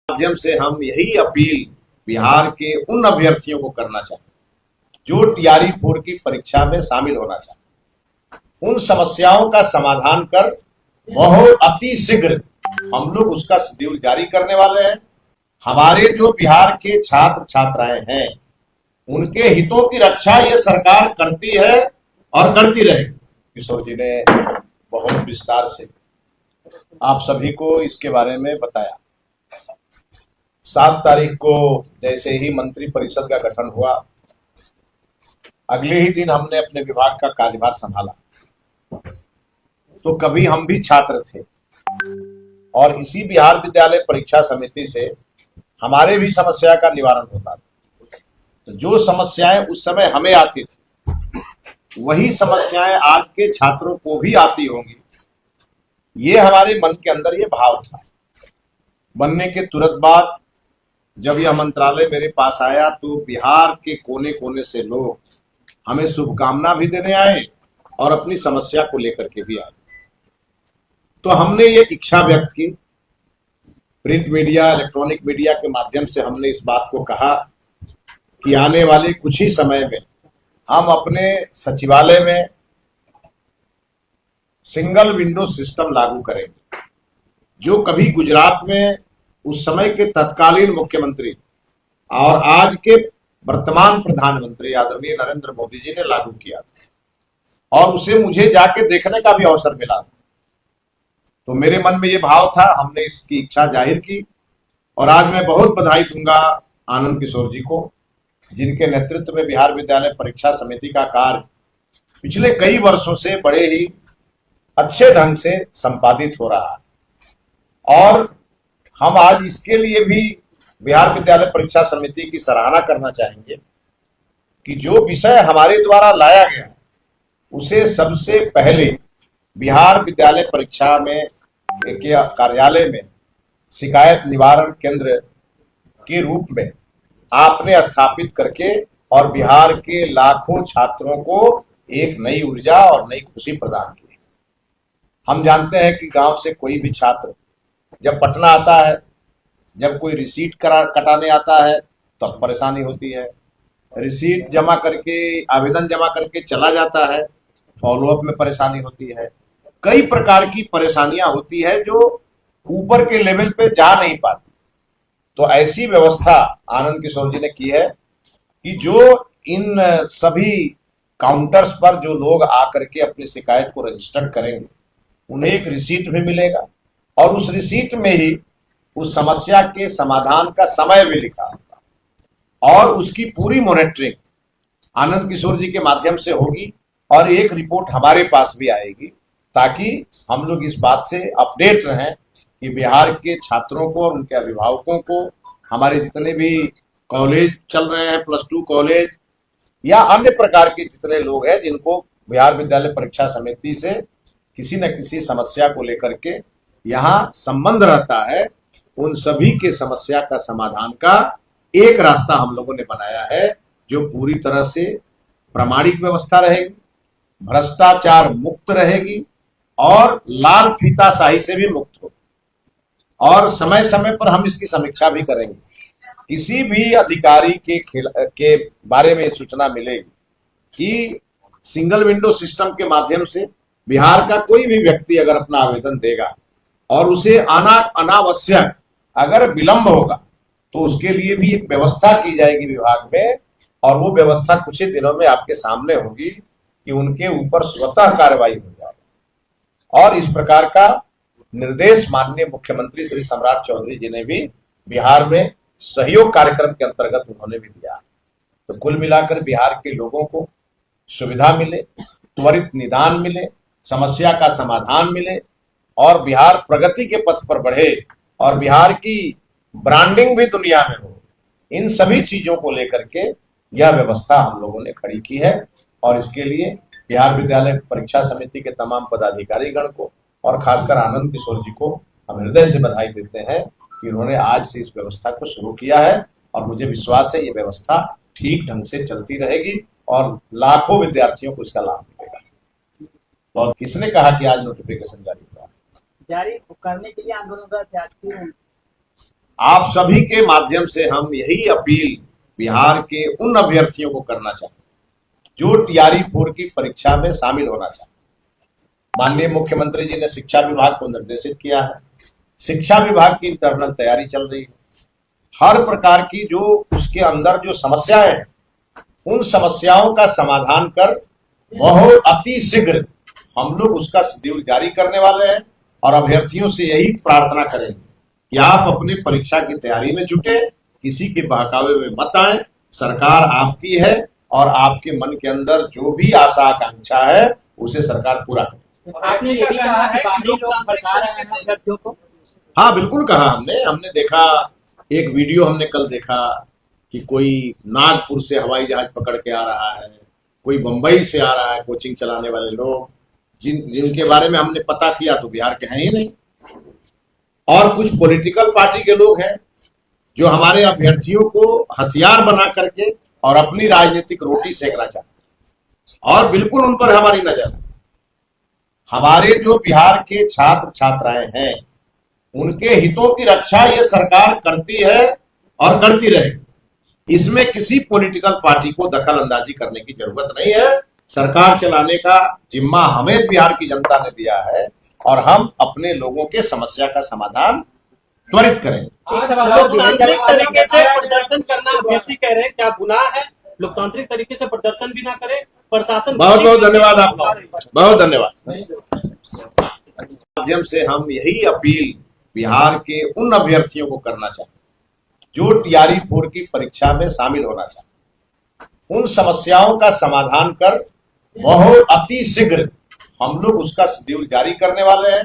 माध्यम से हम यही अपील बिहार के उन अभ्यर्थियों को करना चाहते हैं जो टीआरई 4 की परीक्षा में शामिल होना चाहते हैं। उन समस्याओं का समाधान कर बहुत अति शीघ्र हम लोग उसका शेड्यूल जारी करने वाले हैं। हमारे जो बिहार के छात्र छात्राएं हैं उनके हितों की रक्षा ये सरकार करती है और करती रहेगी। किशोर जी ने बहुत विस्तार से आप सभी को इसके बारे में बताया। 7 तारीख को जैसे ही मंत्री परिषद का गठन हुआ, अगले ही दिन हमने अपने विभाग का कार्यभार संभाला। तो कभी हम भी छात्र थे और इसी बिहार विद्यालय परीक्षा समिति से हमारे भी समस्या का निवारण होता था। तो जो समस्याएं उस समय हमें आती थी वही समस्याएं आज के छात्रों को भी आती होंगी, ये हमारे मन के अंदर ये भाव था। बनने के तुरंत बाद जब यह मंत्रालय मेरे पास आया तो बिहार के कोने कोने से लोग हमें शुभकामना भी देने आए और अपनी समस्या को लेकर के भी आए। तो हमने ये इच्छा व्यक्त की, प्रिंट मीडिया, इलेक्ट्रॉनिक मीडिया के माध्यम से हमने इस बात को कहा कि आने वाले कुछ ही समय में हम अपने सचिवालय में सिंगल विंडो सिस्टम लागू करेंगे, जो कभी गुजरात में उस समय के तत्कालीन मुख्यमंत्री और आज के वर्तमान प्रधानमंत्री आदरणीय नरेंद्र मोदी जी ने लागू किया था और उसे मुझे जाके देखने का भी अवसर मिला था। तो मेरे मन में ये भाव था, हमने इसकी इच्छा जाहिर की और आज मैं बहुत बधाई दूंगा आनंद किशोर जी को, जिनके नेतृत्व में बिहार विद्यालय परीक्षा समिति का कार्य पिछले कई वर्षों से बड़े ही अच्छे ढंग से संपादित हो रहा है। और हम आज इसके लिए भी बिहार विद्यालय परीक्षा समिति की सराहना करना चाहेंगे कि जो विषय हमारे द्वारा लाया गया उसे सबसे पहले बिहार विद्यालय परीक्षा में के कार्यालय में शिकायत निवारण केंद्र के रूप में आपने स्थापित करके और बिहार के लाखों छात्रों को एक नई ऊर्जा और नई खुशी प्रदान की। हम जानते हैं कि गांव से कोई भी छात्र जब पटना आता है, जब कोई रिसीट कटाने आता है तो परेशानी होती है। रिसीट जमा करके, आवेदन जमा करके चला जाता है, फॉलोअप में परेशानी होती है। कई प्रकार की परेशानियां होती है जो ऊपर के लेवल पे जा नहीं पाती। तो ऐसी व्यवस्था आनंद किशोर जी ने की है कि जो इन सभी काउंटर्स पर जो लोग आकर के अपनी शिकायत को रजिस्टर करेंगे उन्हें एक रिसीट भी मिलेगा और उस रिसीट में ही उस समस्या के समाधान का समय भी लिखा होगा और उसकी पूरी मॉनिटरिंग आनंद किशोर जी के माध्यम से होगी और एक रिपोर्ट हमारे पास भी आएगी, ताकि हम लोग इस बात से अपडेट रहें कि बिहार के छात्रों को और उनके अभिभावकों को, हमारे जितने भी कॉलेज चल रहे हैं, +2 कॉलेज या अन्य प्रकार के जितने लोग हैं जिनको बिहार विद्यालय परीक्षा समिति से किसी न किसी समस्या को लेकर के यहाँ संबंध रहता है, उन सभी के समस्या का समाधान का एक रास्ता हम लोगों ने बनाया है जो पूरी तरह से प्रामाणिक व्यवस्था रहेगी, भ्रष्टाचार मुक्त रहेगी और लाल फीताशाही से भी मुक्त होगी। और समय समय पर हम इसकी समीक्षा भी करेंगे। किसी भी अधिकारी के बारे में सूचना मिलेगी कि सिंगल विंडो सिस्टम के माध्यम से बिहार का कोई भी व्यक्ति अगर अपना आवेदन देगा और उसे अनावश्यक अगर विलंब होगा तो उसके लिए भी एक व्यवस्था की जाएगी विभाग में, और वो व्यवस्था कुछ ही दिनों में आपके सामने होगी कि उनके ऊपर स्वतः कार्रवाई हो जाए। और इस प्रकार का निर्देश माननीय मुख्यमंत्री श्री सम्राट चौधरी जी ने भी बिहार में सहयोग कार्यक्रम के अंतर्गत उन्होंने भी दिया। तो कुल मिलाकर बिहार के लोगों को सुविधा मिले, त्वरित निदान मिले, समस्या का समाधान मिले और बिहार प्रगति के पथ पर बढ़े और बिहार की ब्रांडिंग भी दुनिया में हो। इन सभी चीजों को लेकर के यह व्यवस्था हम लोगों ने खड़ी की है और इसके लिए बिहार विद्यालय परीक्षा समिति के तमाम पदाधिकारीगण को और खासकर आनंद किशोर जी को हम हृदय से बधाई देते हैं कि उन्होंने आज से इस व्यवस्था को शुरू किया है और मुझे विश्वास है ये व्यवस्था ठीक ढंग से चलती रहेगी और लाखों विद्यार्थियों को इसका लाभ मिलेगा। और किसने कहा कि आज नोटिफिकेशन जारी हुआ? जारी करने के लिए आंदोलन का त्याग क्यों? आप सभी के माध्यम से हम यही अपील बिहार के उन अभ्यर्थियों को करना चाहते हैं जो टीआरई 4 की परीक्षा में शामिल होना चाहते हैं। माननीय मुख्यमंत्री जी ने शिक्षा विभाग को निर्देशित किया है, शिक्षा विभाग की इंटरनल तैयारी चल रही है। हर प्रकार की जो उसके अंदर जो समस्याएं हैं, उन समस्याओं का समाधान कर बहुत अति शीघ्र हम लोग उसका शेड्यूल जारी करने वाले हैं और अभ्यर्थियों से यही प्रार्थना करेंगे कि आप अपनी परीक्षा की तैयारी में जुटे, किसी के बहकावे में मत आए। सरकार आपकी है और आपके मन के अंदर जो भी आशा आकांक्षा है उसे सरकार पूरा करे। आपने ये भी कहा है कि लोग भड़का रहे हैं अभ्यर्थियों को। हाँ, बिल्कुल कहा हमने देखा, एक वीडियो हमने कल देखा कि कोई नागपुर से हवाई जहाज पकड़ के आ रहा है, कोई बंबई से आ रहा है, कोचिंग चलाने वाले लोग जिनके बारे में हमने पता किया तो बिहार के हैं ही नहीं। और कुछ पॉलिटिकल पार्टी के लोग हैं जो हमारे अभ्यर्थियों को हथियार बना करके और अपनी राजनीतिक रोटी सेकना चाहते हैं और बिल्कुल उन पर हमारी नजर है। हमारे जो बिहार के छात्र छात्राएं हैं उनके हितों की रक्षा ये सरकार करती है और करती रहेगी। इसमें किसी पॉलिटिकल पार्टी को दखल अंदाजी करने की जरूरत नहीं है। सरकार चलाने का जिम्मा हमें बिहार की जनता ने दिया है और हम अपने लोगों के समस्या का समाधान त्वरित करेंगे। लोकतांत्रिक तरीके से प्रदर्शन करना अभ्यर्थी कह रहे हैं, क्या गुनाह है? लोकतांत्रिक तरीके से प्रदर्शन भी ना करे, प्रशासन। बहुत बहुत धन्यवाद आपका, बहुत धन्यवाद। माध्यम से हम यही अपील बिहार के उन अभ्यर्थियों को करना चाहते हैं जो टीआरई 4 की परीक्षा में शामिल होना चाहते हैं। उन समस्याओं का समाधान कर बहुत अति शीघ्र हम लोग उसका शेड्यूल जारी करने वाले हैं